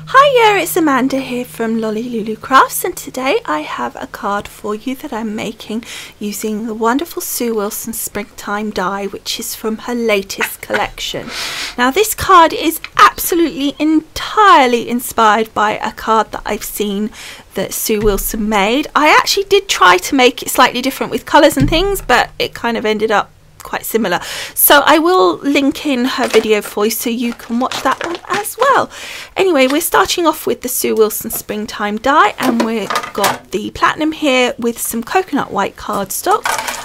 Hiya, it's Amanda here from Lolli Lulu Crafts, and today I have a card for you that I'm making using the wonderful Sue Wilson Springtime die, which is from her latest collection. Now this card is absolutely entirely inspired by a card that I've seen that Sue Wilson made. I actually did try to make it slightly different with colours and things, but it kind of ended up quite similar, so I will link in her video for you so you can watch that one as well. Anyway, we're starting off with the Sue Wilson Springtime die, and we've got the platinum here with some coconut white cardstock.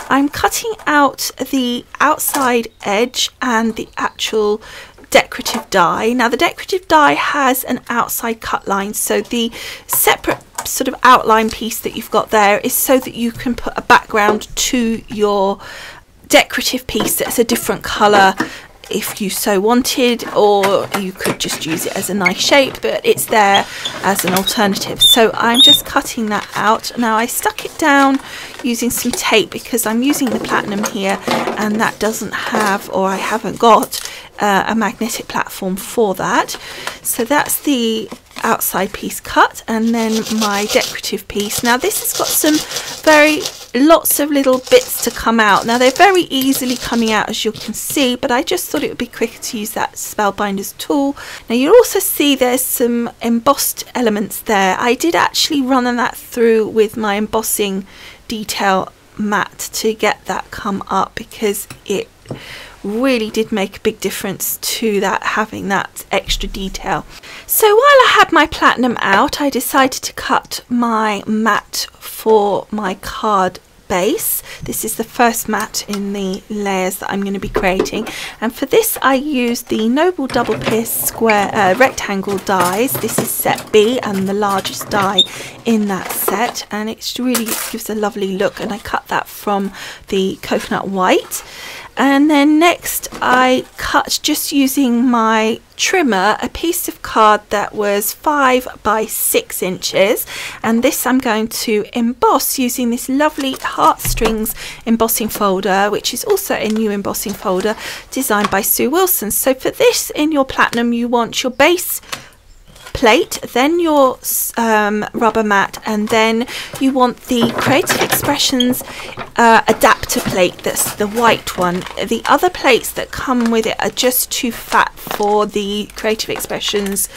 I'm cutting out the outside edge and the actual decorative die. Now the decorative die has an outside cut line, so the separate sort of outline piece that you've got there is so that you can put a background to your decorative piece that's a different colour if you so wanted, or you could just use it as a nice shape, but it's there as an alternative. So I'm just cutting that out. Now I stuck it down using some tape because I'm using the platinum here, and that doesn't have, or I haven't got a magnetic platform for that. So that's the outside piece cut, and then my decorative piece. Now this has got some lots of little bits to come out. Now they're very easily coming out, as you can see, but I just thought it would be quicker to use that Spellbinder's tool. Now you'll also see there's some embossed elements there. I did actually run that through with my embossing detail mat to get that come up, because it really did make a big difference to that, having that extra detail. So while I had my platinum out, I decided to cut my mat for my card base. This is the first mat in the layers that I'm going to be creating, and for this I used the Noble Double Pierce square rectangle dies. This is set B and the largest die in that set, and it really gives a lovely look, and I cut that from the coconut white. And then next I cut, just using my trimmer, a piece of card that was 5 by 6 inches, and this I'm going to emboss using this lovely heartstrings embossing folder, which is also a new embossing folder designed by Sue Wilson. So for this, in your platinum, you want your base plate, then your rubber mat, and then you want the Creative Expressions adapter plate, that's the white one. The other plates that come with it are just too fat for the Creative Expressions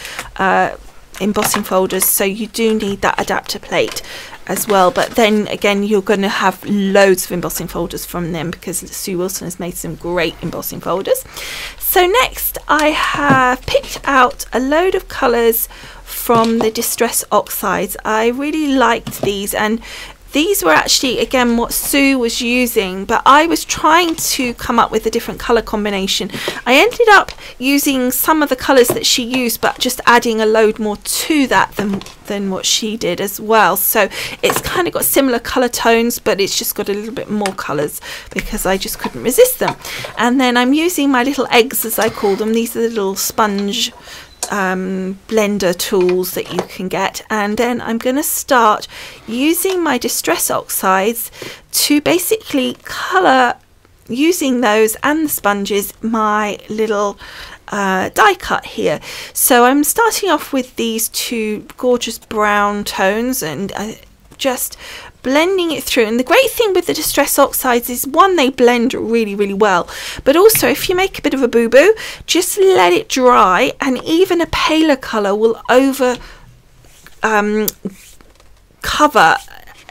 embossing folders, so you do need that adapter plate as well. But then again, you're going to have loads of embossing folders from them, because Sue Wilson has made some great embossing folders. So next I have picked out a load of colours from the Distress Oxides. I really liked these, and these were actually again what Sue was using, but I was trying to come up with a different colour combination. I ended up using some of the colours that she used, but just adding a load more to that than what she did as well. So it's kind of got similar colour tones, but it's just got a little bit more colours because I just couldn't resist them. And then I'm using my little eggs, as I call them. These are the little sponge blender tools that you can get, and then I'm going to start using my Distress Oxides to basically colour, using those and the sponges, my little die cut here. So I'm starting off with these two gorgeous brown tones, and just blending it through. And the great thing with the Distress Oxides is, one, they blend really well, but also if you make a bit of a boo-boo, just let it dry, and even a paler colour will cover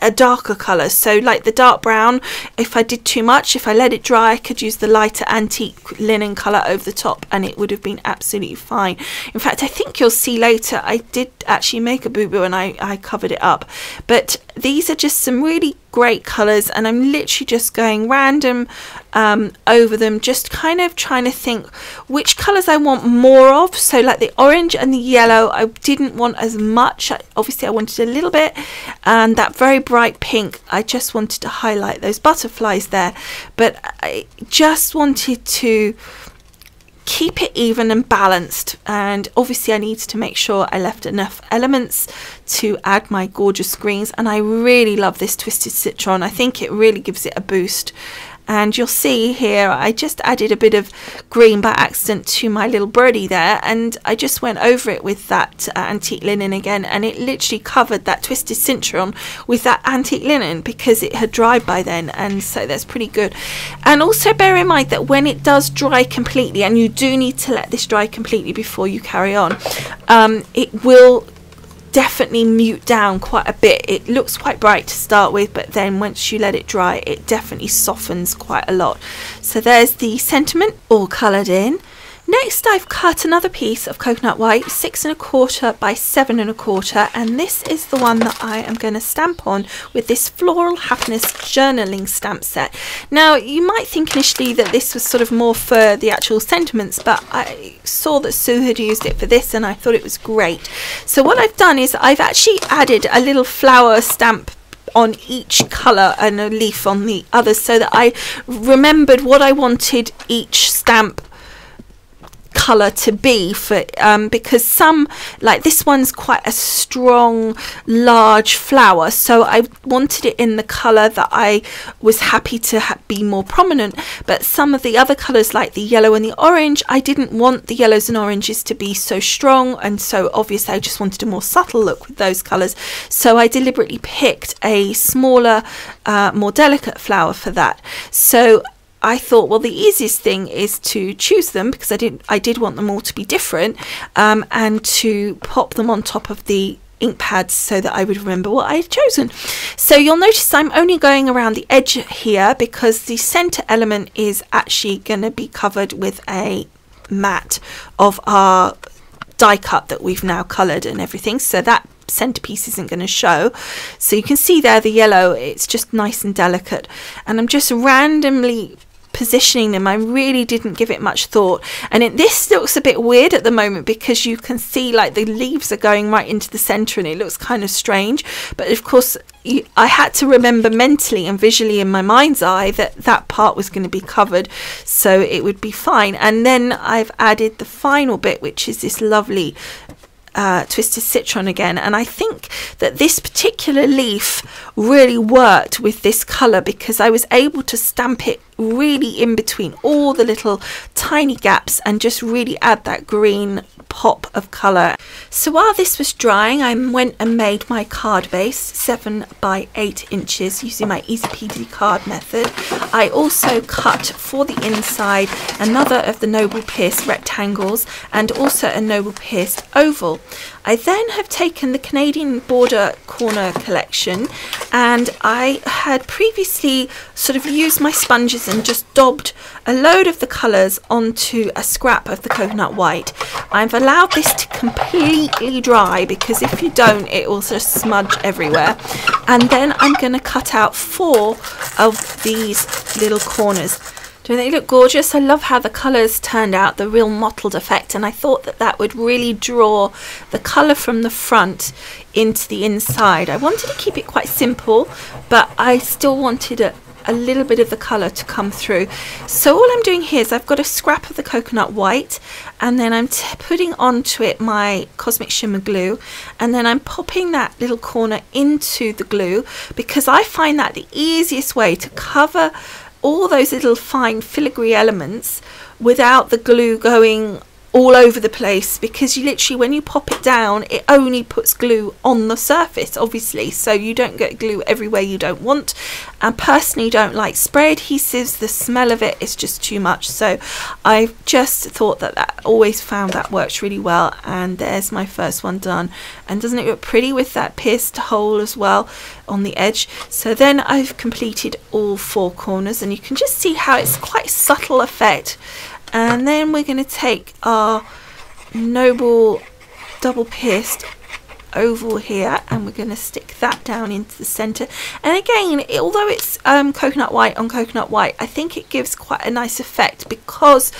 a darker colour. So like the dark brown, if I did too much, if I let it dry, I could use the lighter antique linen colour over the top, and it would have been absolutely fine. In fact, I think you'll see later I did actually make a boo-boo and I covered it up. But these are just some really great colours, and I'm literally just going random over them, just kind of trying to think which colours I want more of. So like the orange and the yellow, I didn't want as much. Obviously I wanted a little bit, and that very bright pink, I just wanted to highlight those butterflies there, but I just wanted to keep it even and balanced. And obviously I needed to make sure I left enough elements to add my gorgeous greens, and I really love this Twisted Citron. I think it really gives it a boost, And you'll see here I just added a bit of green by accident to my little birdie there, and I just went over it with that antique linen again, and it literally covered that twisted citron with that antique linen because it had dried by then, and so that's pretty good. And also bear in mind that when it does dry completely, and you do need to let this dry completely before you carry on, it will definitely mute down quite a bit. It looks quite bright to start with, but then once you let it dry, it definitely softens quite a lot. So there's the sentiment all coloured in. Next, I've cut another piece of coconut white, 6 1/4 by 7 1/4, and this is the one that I am going to stamp on with this Floral Happiness journaling stamp set. Now, you might think initially that this was sort of more for the actual sentiments, but I saw that Sue had used it for this and I thought it was great. So what I've done is I've actually added a little flower stamp on each colour and a leaf on the others, so that I remembered what I wanted each stamp colour to be for, because some, like this one's quite a strong large flower, so I wanted it in the colour that I was happy to be more prominent. But some of the other colours, like the yellow and the orange, I didn't want the yellows and oranges to be so strong, and so obviously I just wanted a more subtle look with those colours, so I deliberately picked a smaller more delicate flower for that. So I thought, well, the easiest thing is to choose them, because I did want them all to be different, and to pop them on top of the ink pads so that I would remember what I had chosen. So you'll notice I'm only going around the edge here because the center element is actually going to be covered with a mat of our die cut that we've now coloured and everything, so that centerpiece isn't going to show. So you can see there the yellow, it's just nice and delicate, and I'm just randomly positioning them. I really didn't give it much thought, and this looks a bit weird at the moment because you can see like the leaves are going right into the center and it looks kind of strange, but of course I had to remember mentally and visually in my mind's eye that that part was going to be covered, so it would be fine. And then I've added the final bit, which is this lovely twisted citron again, and I think that this particular leaf really worked with this colour because I was able to stamp it really in between all the little tiny gaps and just really add that green pop of colour. So while this was drying, I went and made my card base 7 by 8 inches using my easy peasy card method. I also cut for the inside another of the Noble Pierced rectangles and also a Noble Pierced oval. I then have taken the Canadian Border Corner collection, and I had previously sort of used my sponges and just daubed a load of the colours onto a scrap of the coconut white. I've allowed this to completely dry because if you don't, it will sort of smudge everywhere. And then I'm going to cut out 4 of these little corners. Don't they look gorgeous? I love how the colours turned out, the real mottled effect, and I thought that that would really draw the colour from the front into the inside. I wanted to keep it quite simple, but I still wanted a little bit of the colour to come through. So all I'm doing here is I've got a scrap of the coconut white, and then I'm putting onto it my Cosmic Shimmer glue, and then I'm popping that little corner into the glue because I find that the easiest way to cover all those little fine filigree elements without the glue going all over the place, because you literally, when you pop it down, it only puts glue on the surface, obviously, so you don't get glue everywhere you don't want. And personally don't like spray adhesives, the smell of it is just too much, so I just thought that always found that works really well. And there's my first one done, and doesn't it look pretty with that pierced hole as well on the edge? So then I've completed all 4 corners, and you can just see how it's quite a subtle effect. And then we're going to take our Noble double pierced oval here, and we're going to stick that down into the center. And again, although it's coconut white on coconut white, I think it gives quite a nice effect because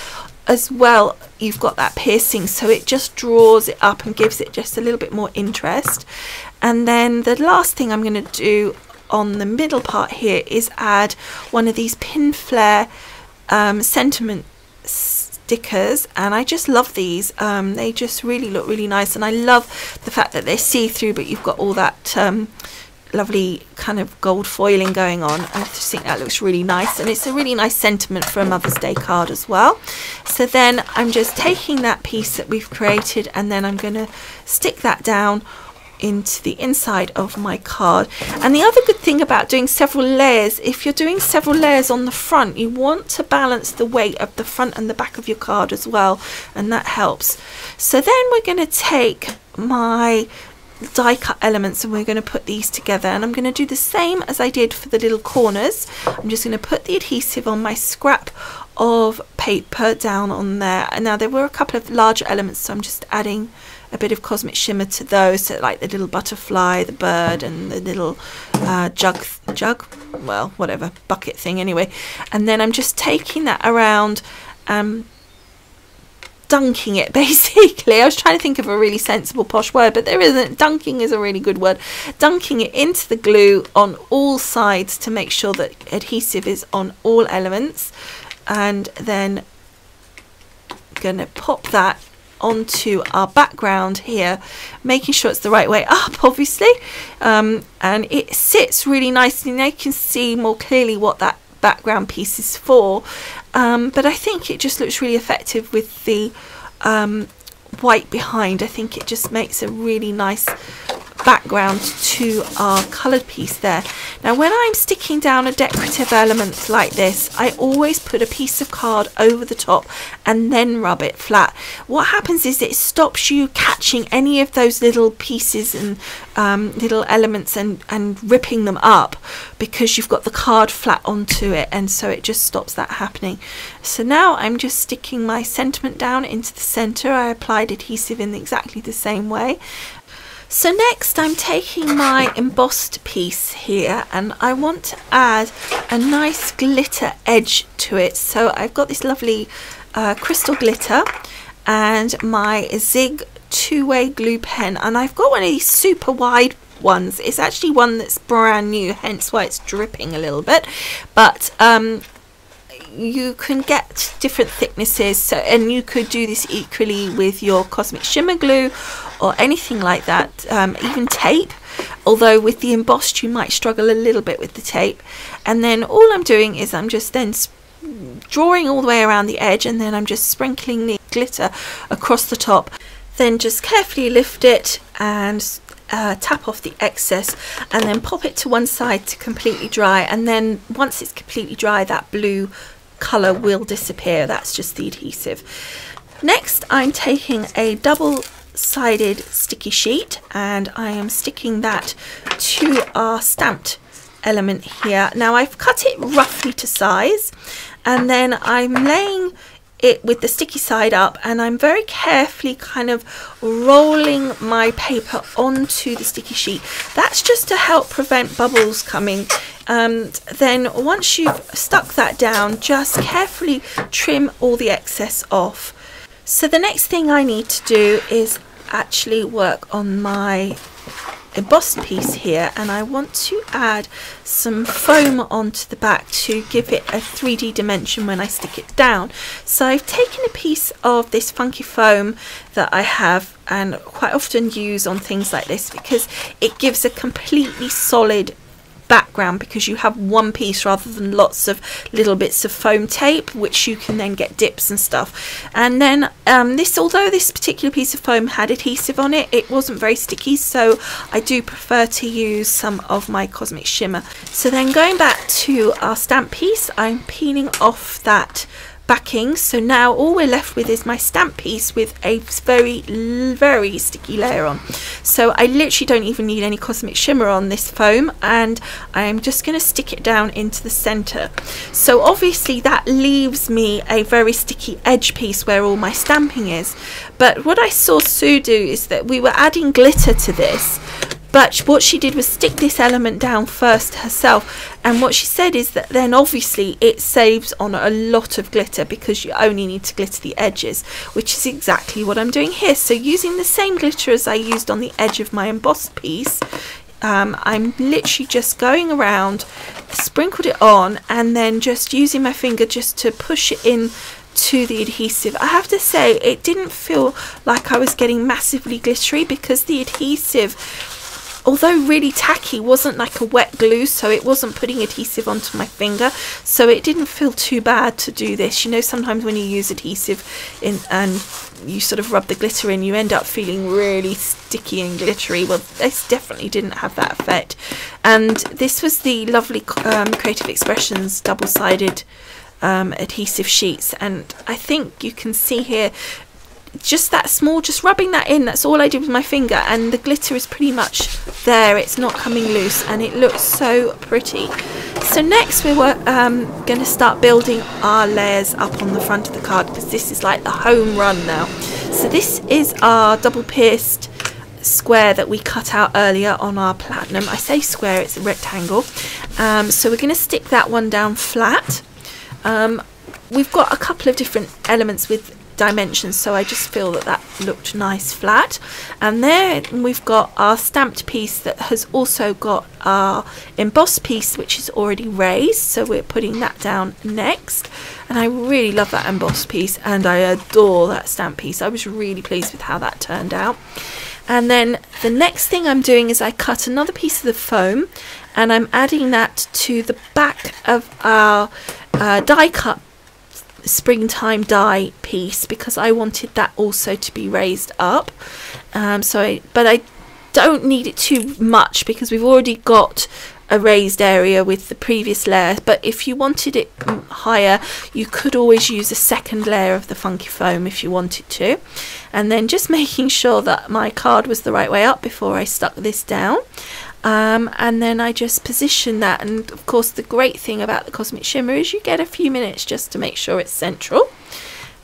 as well you've got that piercing, so it just draws it up and gives it just a little bit more interest. And then the last thing I'm going to do on the middle part here is add one of these pin flare sentiment stickers, and I just love these. They just really look really nice, and I love the fact that they're see-through, but you've got all that lovely kind of gold foiling going on. I just think that looks really nice, and it's a really nice sentiment for a Mother's Day card as well. So then I'm just taking that piece that we've created, and then I'm going to stick that down into the inside of my card. And the other good thing about doing several layers, if you're doing several layers on the front, you want to balance the weight of the front and the back of your card as well, and that helps. So then we're going to take my die cut elements and we're going to put these together, and I'm going to do the same as I did for the little corners. I'm just going to put the adhesive on my scrap of paper down on there, and now there were a couple of larger elements, so I'm just adding a bit of cosmic shimmer to those, so like the little butterfly, the bird, and the little jug, well, whatever, bucket thing anyway. And then I'm just taking that around, dunking it basically. I was trying to think of a really sensible posh word, but there isn't. Dunking is a really good word. Dunking it into the glue on all sides to make sure that adhesive is on all elements, and then gonna pop that onto our background here, making sure it's the right way up, obviously, and it sits really nicely. Now you can see more clearly what that background piece is for, but I think it just looks really effective with the white behind. I think it just makes a really nice background to our coloured piece there. Now when I'm sticking down a decorative element like this, I always put a piece of card over the top and then rub it flat. What happens is it stops you catching any of those little pieces and little elements and ripping them up, because you've got the card flat onto it, and so it just stops that happening. So now I'm just sticking my sentiment down into the centre. I applied adhesive in exactly the same way. So next I'm taking my embossed piece here, and I want to add a nice glitter edge to it. So I've got this lovely crystal glitter and my Zig two-way glue pen, and I've got one of these super wide ones. It's actually one that's brand new, hence why it's dripping a little bit, but you can get different thicknesses, so, and you could do this equally with your cosmic shimmer glue or anything like that, even tape, although with the embossed you might struggle a little bit with the tape. And then all I'm doing is I'm just then drawing all the way around the edge, and then I'm just sprinkling the glitter across the top, then just carefully lift it and tap off the excess, and then pop it to one side to completely dry. And then once it's completely dry, that blue colour will disappear. That's just the adhesive. Next I'm taking a double-sided sticky sheet, and I am sticking that to our stamped element here. Now I've cut it roughly to size, and then I'm laying it with the sticky side up, and I'm very carefully kind of rolling my paper onto the sticky sheet. That's just to help prevent bubbles coming. Then once you've stuck that down, just carefully trim all the excess off. So the next thing I need to do is actually work on my embossed piece here, and I want to add some foam onto the back to give it a 3D dimension when I stick it down. So I've taken a piece of this funky foam that I have and quite often use on things like this, because it gives a completely solid background, because you have one piece rather than lots of little bits of foam tape, which you can then get dips and stuff. And then although this particular piece of foam had adhesive on it, it wasn't very sticky, so I do prefer to use some of my cosmic shimmer. So then going back to our stamp piece, I'm peeling off that backing, so now all we're left with is my stamp piece with a very sticky layer on. So I literally don't even need any cosmic shimmer on this foam, and I'm just going to stick it down into the center. So obviously that leaves me a very sticky edge piece where all my stamping is, but what I saw Sue do is that we were adding glitter to this, but what she did was stick this element down first herself, and what she said is that then obviously it saves on a lot of glitter, because you only need to glitter the edges, which is exactly what I'm doing here. So using the same glitter as I used on the edge of my embossed piece, I'm literally just going around, sprinkled it on, and then just using my finger just to push it in to the adhesive. I have to say it didn't feel like I was getting massively glittery, because the adhesive although really tacky, wasn't like a wet glue, so it wasn't putting adhesive onto my finger, so it didn't feel too bad to do this. You know, sometimes when you use adhesive and you sort of rub the glitter in, you end up feeling really sticky and glittery. Well, this definitely didn't have that effect. And this was the lovely Creative Expressions double-sided adhesive sheets, and I think you can see here just that small, just rubbing that in, that's all I did with my finger, and the glitter is pretty much there, it's not coming loose, and it looks so pretty. So next we're going to start building our layers up on the front of the card, because this is like the home run now. So this is our double pierced square that we cut out earlier on our platinum. I say square, it's a rectangle. So we're going to stick that one down flat. We've got a couple of different elements with dimensions, so I just feel that that looked nice flat. And there we've got our stamped piece that has also got our embossed piece, which is already raised, so we're putting that down next. And I really love that embossed piece, and I adore that stamped piece. I was really pleased with how that turned out. And then the next thing I'm doing is I cut another piece of the foam, and I'm adding that to the back of our die cut springtime die piece, because I wanted that also to be raised up. But I don't need it too much, because we've already got a raised area with the previous layer. But if you wanted it higher, you could always use a second layer of the funky foam if you wanted to. And then just making sure that my card was the right way up before I stuck this down. And then I just position that, and of course the great thing about the Cosmic Shimmer is you get a few minutes just to make sure it's central.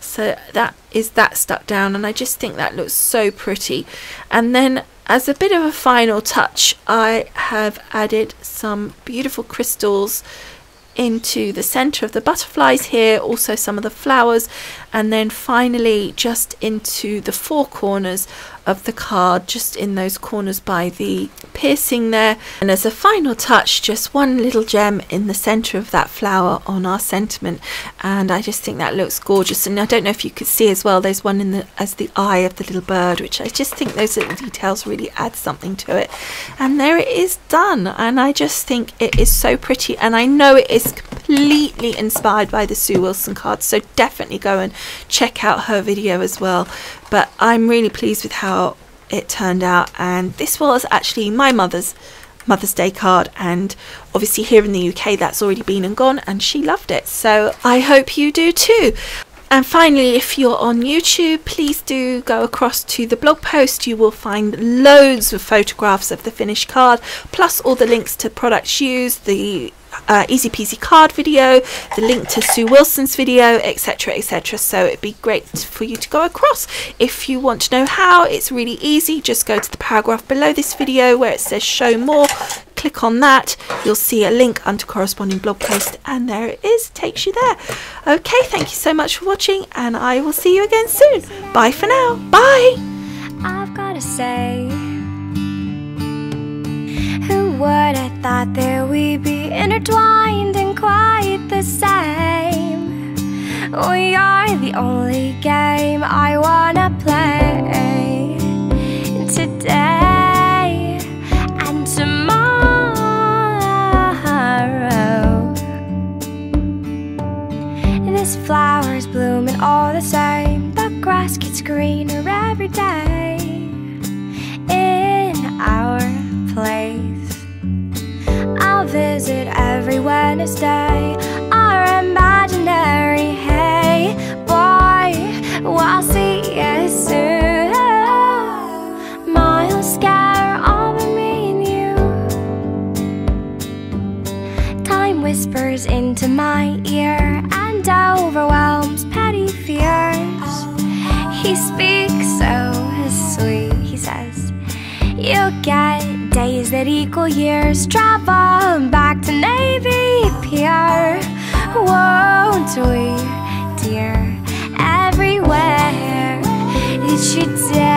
So that is that stuck down, and I just think that looks so pretty. And then as a bit of a final touch, I have added some beautiful crystals into the center of the butterflies here, also some of the flowers, and then finally just into the four corners of the card, just in those corners by the piercing there. And as a final touch, just one little gem in the center of that flower on our sentiment, and I just think that looks gorgeous. And I don't know if you could see as well, there's one in the as the eye of the little bird, which I just think those little details really add something to it. And there it is done, and I just think it is so pretty, and I know it is completely inspired by the Sue Wilson card, so definitely go and check out her video as well. But I'm really pleased with how it turned out, and this was actually my Mother's Day card, and obviously here in the UK that's already been and gone, and she loved it, so I hope you do too. And finally, if you're on YouTube, please do go across to the blog post. You will find loads of photographs of the finished card, plus all the links to products used, the easy peasy card video, the link to Sue Wilson's video, etc, etc. So it'd be great for you to go across. If you want to know how, it's really easy. Just go to the paragraph below this video where it says show more, click on that, you'll see a link under corresponding blog post, and there it is, takes you there. Okay, thank you so much for watching, and I will see you again soon. Bye for now. Bye. I've gotta say, who would have thought that we'd be intertwined and quite the same? We are the only game I wanna play today and tomorrow. This flower's blooming all the same, the grass gets greener every day in our place. I'll visit every Wednesday, our imaginary hey boy, we'll see you soon. Miles scare all but me and you. Time whispers into my ear and overwhelms petty fears. He speaks so sweet, he says, you'll get days that equal years, travel back to Navy Pier, won't we, dear, everywhere that you dare.